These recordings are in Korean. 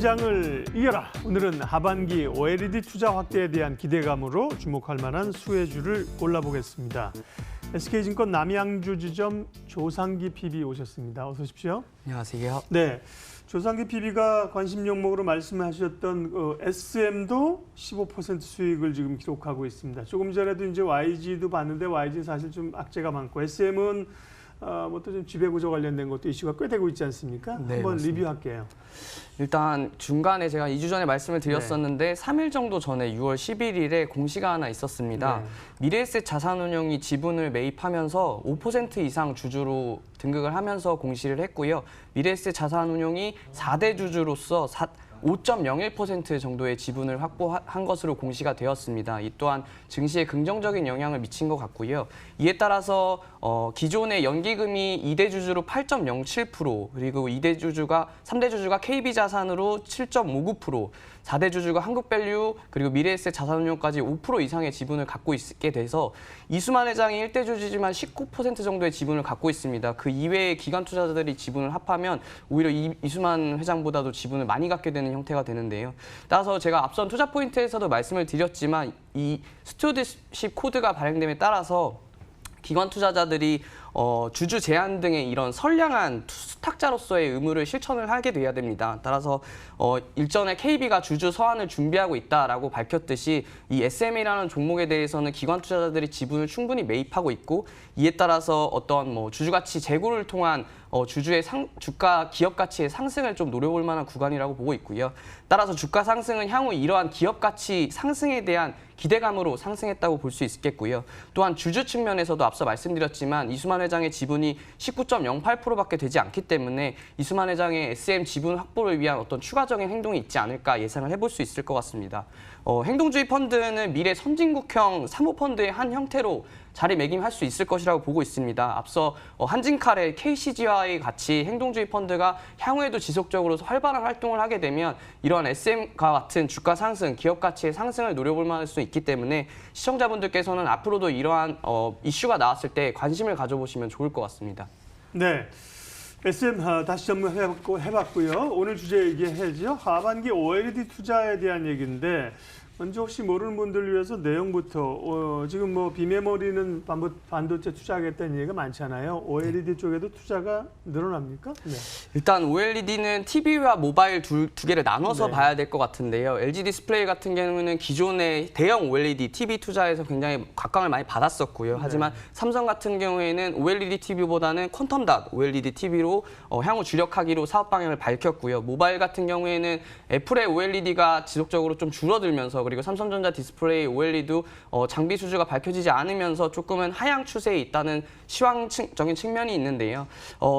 시장을 이겨라. 오늘은 하반기 OLED 투자 확대에 대한 기대감으로 주목할 만한 수혜주를 골라보겠습니다. SK증권 남양주 지점 조상기 PB 오셨습니다. 어서 오십시오. 안녕하세요. 네, 조상기 PB가 관심 종목으로 말씀하셨던 SM도 15% 수익을 지금 기록하고 있습니다. 조금 전에도 이제 YG도 봤는데 YG는 사실 좀 악재가 많고 SM은 뭐 또 좀 지배구조 관련된 것도 이슈가 꽤 되고 있지 않습니까? 네, 한번 맞습니다. 리뷰할게요. 일단 중간에 제가 2주 전에 말씀을 드렸었는데 3일 정도 전에 6월 11일에 공시가 하나 있었습니다. 네. 미래에셋 자산운용이 지분을 매입하면서 5% 이상 주주로 등극을 하면서 공시를 했고요. 미래에셋 자산운용이 4대 주주로서 5.01% 정도의 지분을 확보한 것으로 공시가 되었습니다. 이 또한 증시에 긍정적인 영향을 미친 것 같고요. 이에 따라서 기존의 연기금이 2대 주주로 8.07%, 그리고 3대 주주가 KB자산으로 7.59%, 4대 주주가 한국밸류, 그리고 미래에셋 자산운용까지 5% 이상의 지분을 갖고 있게 돼서 이수만 회장이 1대 주주지만 19% 정도의 지분을 갖고 있습니다. 그 이외의 기관 투자자들이 지분을 합하면 오히려 이수만 회장보다도 지분을 많이 갖게 되는 형태가 되는데요. 따라서 제가 앞선 투자 포인트에서도 말씀을 드렸지만 이 스튜어드십 코드가 발행됨에 따라서 기관 투자자들이 주주 제한 등의 이런 선량한 수탁자로서의 의무를 실천을 하게 돼야 됩니다. 따라서 일전에 KB가 주주 서한을 준비하고 있다라고 밝혔듯이 이 SM이라는 종목에 대해서는 기관 투자자들이 지분을 충분히 매입하고 있고 이에 따라서 어떤 주주 가치 재고를 통한 주주의 주가 기업 가치의 상승을 좀 노려볼 만한 구간이라고 보고 있고요. 따라서 주가 상승은 향후 이러한 기업 가치 상승에 대한 기대감으로 상승했다고 볼 수 있겠고요. 또한 주주 측면에서도 앞서 말씀드렸지만 이수만 회장의 지분이 19.08%밖에 되지 않기 때문에 이수만 회장의 SM 지분 확보를 위한 어떤 추가적인 행동이 있지 않을까 예상을 해볼 수 있을 것 같습니다. 행동주의 펀드는 미래 선진국형 사모펀드의 한 형태로 자리매김할 수 있을 것이라고 보고 있습니다. 앞서 한진칼의 KCG와의 같이 행동주의 펀드가 향후에도 지속적으로 활발한 활동을 하게 되면 이러한 SM과 같은 주가 상승, 기업 가치의 상승을 노려볼 만할 수 있기 때문에 시청자분들께서는 앞으로도 이러한 이슈가 나왔을 때 관심을 가져보시면 좋을 것 같습니다. 네, SM 다시 전문해봤고요. 오늘 주제 얘기해야죠. 하반기 OLED 투자에 대한 얘기인데 먼저 혹시 모르는 분들을 위해서 내용부터 지금 뭐 비메모리는 반도체 투자하겠다는 얘기가 많잖아요. OLED 쪽에도 투자가 늘어납니까? 네. 일단 OLED는 TV와 모바일 두 개를 나눠서 네. 봐야 될 것 같은데요. LG 디스플레이 같은 경우는 기존의 대형 OLED TV 투자에서 굉장히 각광을 많이 받았었고요. 하지만 삼성 같은 경우에는 OLED TV보다는 퀀텀닷 OLED TV로 향후 주력하기로 사업 방향을 밝혔고요. 모바일 같은 경우에는 애플의 OLED가 지속적으로 좀 줄어들면서 그리고 삼성전자 디스플레이 OLED도 장비 수주가 밝혀지지 않으면서 조금은 하향 추세에 있다는 시황적인 측면이 있는데요.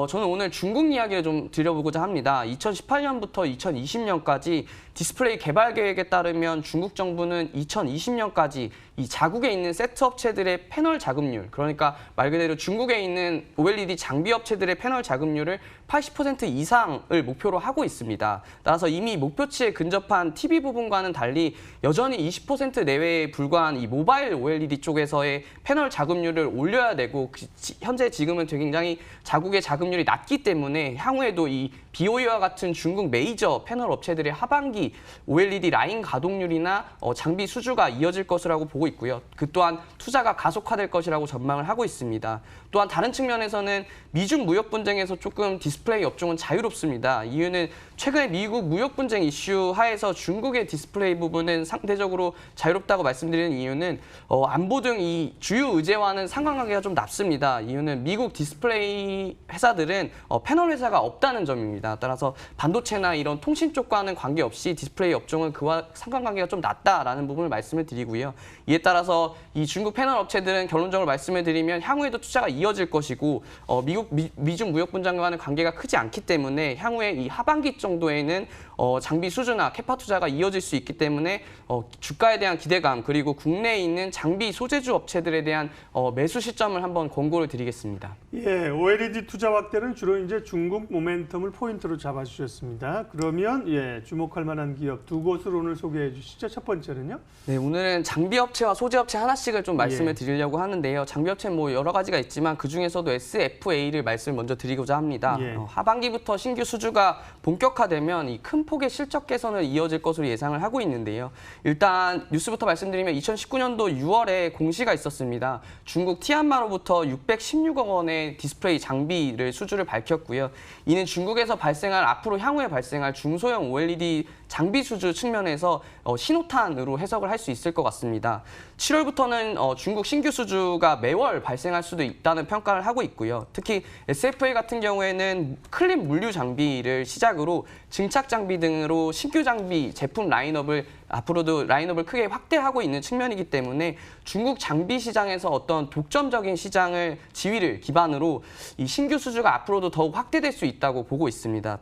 저는 오늘 중국 이야기를 좀 드려보고자 합니다. 2018년부터 2020년까지 디스플레이 개발 계획에 따르면 중국 정부는 2020년까지 이 자국에 있는 세트 업체들의 패널 자급률, 그러니까 말 그대로 중국에 있는 OLED 장비 업체들의 패널 자급률을 80% 이상을 목표로 하고 있습니다. 따라서 이미 목표치에 근접한 TV 부분과는 달리 여전히 20% 내외에 불과한 이 모바일 OLED 쪽에서의 패널 자급률을 올려야 되고 현재 지금은 굉장히 자국의 자급률이 낮기 때문에 향후에도 이 BOE와 같은 중국 메이저 패널 업체들의 하반기 OLED 라인 가동률이나 장비 수주가 이어질 것이라고 보고 있고요. 그 또한 투자가 가속화될 것이라고 전망을 하고 있습니다. 또한 다른 측면에서는 미중 무역 분쟁에서 조금 디스플레이 업종은 자유롭습니다. 이유는 최근에 미국 무역 분쟁 이슈 하에서 중국의 디스플레이 부분은 상대적으로 자유롭다고 말씀드리는 이유는 안보 등 이 주요 의제와는 상관관계가 좀 낮습니다. 이유는 미국 디스플레이 회사들은 패널 회사가 없다는 점입니다. 따라서 반도체나 이런 통신 쪽과는 관계없이 디스플레이 업종은 그와 상관관계가 좀 낮다라는 부분을 말씀을 드리고요. 이에 따라서 이 중국 패널 업체들은 결론적으로 말씀을 드리면 향후에도 투자가 이어질 것이고 미중 무역 분쟁과는 관계가 크지 않기 때문에 향후에 이 하반기 정도에는 장비 수주나 캐파 투자가 이어질 수 있기 때문에 주가에 대한 기대감 그리고 국내에 있는 장비 소재주 업체들에 대한 매수 시점을 한번 권고를 드리겠습니다. 예, OLED 투자 확대는 주로 이제 중국 모멘텀을 포인트로 잡아주셨습니다. 그러면 주목할 만한 기업 두 곳을 오늘 소개해 주시죠. 첫 번째는요? 네, 오늘은 장비 업체와 소재 업체 하나씩을 좀 말씀을 드리려고 하는데요. 장비 업체는 뭐 여러 가지가 있지만 있겠지만 그중에서도 SFA를 말씀을 먼저 드리고자 합니다. 예. 하반기부터 신규 수주가 본격화되면 이 큰 폭의 실적 개선을 이어질 것으로 예상을 하고 있는데요. 일단 뉴스부터 말씀드리면 2019년도 6월에 공시가 있었습니다. 중국 티안마로부터 616억 원의 디스플레이 장비를 수주를 밝혔고요. 이는 중국에서 앞으로 향후에 발생할 중소형 OLED 장비 수주 측면에서 신호탄으로 해석을 할 수 있을 것 같습니다. 7월부터는 중국 신규 수주가 매월 발생할 수도 있다는 평가를 하고 있고요. 특히 SFA 같은 경우에는 클립 물류 장비를 시작으로 증착 장비 등으로 신규 장비 제품 앞으로도 라인업을 크게 확대하고 있는 측면이기 때문에 중국 장비 시장에서 어떤 독점적인 시장을 지위를 기반으로 이 신규 수주가 앞으로도 더욱 확대될 수 있다고 보고 있습니다.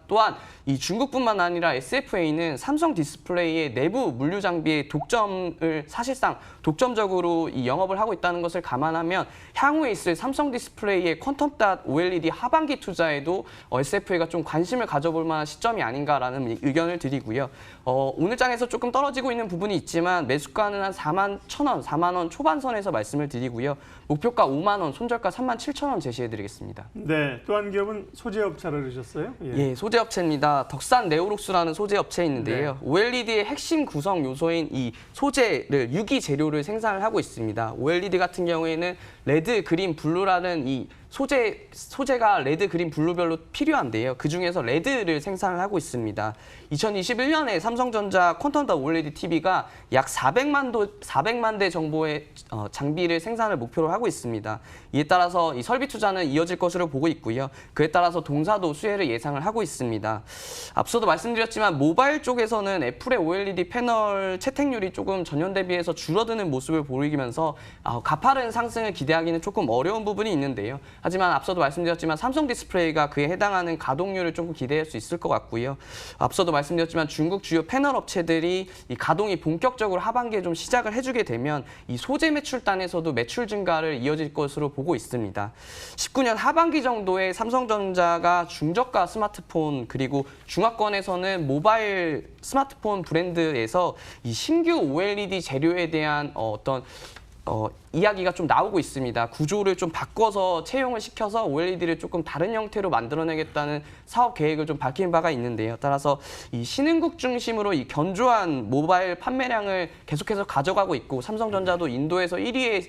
또한 이 중국뿐만 아니라 SFA는 삼성 디스플레이의 내부 물류 장비의 독점을 사실상 독점적으로 이 영업을 하고 있다는 것을 감안하면 향후에 있을 삼성 디스플레이의 퀀텀닷 OLED 하반기 투자에도 SFA가 좀 관심을 가져볼 만한 시점이 아닌가라는 의견을 드리고요. 오늘 장에서 조금 떨어지고 있는 부분이 있지만 매수가는 한 4만 1,000원, 4만 원 초반선에서 말씀을 드리고요. 목표가 5만 원, 손절가 3만 7천 원 제시해드리겠습니다. 네, 또 한 기업은 소재업체를 넣으셨어요? 예, 소재업체입니다. 덕산 네오룩스라는 소재업체에 있는데요. OLED의 핵심 구성 요소인 이 소재를 유기 재료를 생산을 하고 있습니다. OLED 같은 경우에는 레드, 그린, 블루라는 이 소재가 레드, 그린, 블루별로 필요한데요. 그중에서 레드를 생산을 하고 있습니다. 2021년에 삼성전자 퀀텀닷 OLED TV가 약 400만 대 정도의 장비를 생산을 목표로 하고 있습니다. 이에 따라서 이 설비 투자는 이어질 것으로 보고 있고요. 그에 따라서 동사도 수혜를 예상을 하고 있습니다. 앞서도 말씀드렸지만 모바일 쪽에서는 애플의 OLED 패널 채택률이 조금 전년 대비해서 줄어드는 모습을 보이면서 가파른 상승을 기대하기는 조금 어려운 부분이 있는데요. 하지만 앞서도 말씀드렸지만 삼성 디스플레이가 그에 해당하는 가동률을 조금 기대할 수 있을 것 같고요. 앞서도 말씀드렸지만 중국 주요 패널 업체들이 이 가동이 본격적으로 하반기에 좀 시작을 해주게 되면 이 소재 매출단에서도 매출 증가를 이어질 것으로 보고 있습니다. 19년 하반기 정도에 삼성전자가 중저가 스마트폰 그리고 중화권에서는 모바일 스마트폰 브랜드에서 이 신규 OLED 재료에 대한 이야기가 좀 나오고 있습니다. 구조를 좀 바꿔서 채용을 시켜서 OLED를 조금 다른 형태로 만들어내겠다는 사업 계획을 좀 밝힌 바가 있는데요. 따라서 이 신흥국 중심으로 이 견조한 모바일 판매량을 계속해서 가져가고 있고 삼성전자도 인도에서 1위의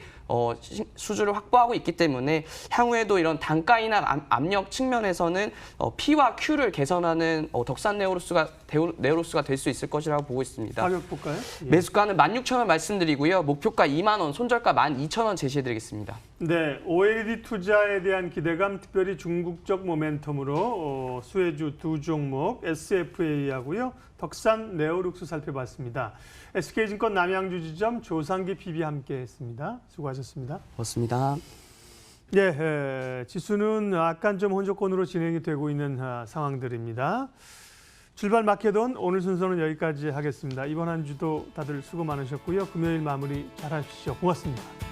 수주를 확보하고 있기 때문에 향후에도 이런 단가이나 압력 측면에서는 P와 Q를 개선하는 덕산 네오룩스가 될 수 있을 것이라고 보고 있습니다. 가격 볼까요? 예. 매수가는 16,000원 말씀드리고요. 목표가 2만 원, 손절가 12,000원 제시해드리겠습니다. 네, OLED 투자에 대한 기대감, 특별히 중국적 모멘텀으로 수혜주 두 종목 SFA하고요, 덕산 네오룩스 살펴봤습니다. SK증권 남양주 지점 조상기 PB 함께했습니다. 수고하셨습니다. 고맙습니다. 예, 지수는 약간 좀 혼조권으로 진행이 되고 있는 상황들입니다. 출발 마켓온 오늘 순서는 여기까지 하겠습니다. 이번 한 주도 다들 수고 많으셨고요. 금요일 마무리 잘하십시오. 고맙습니다.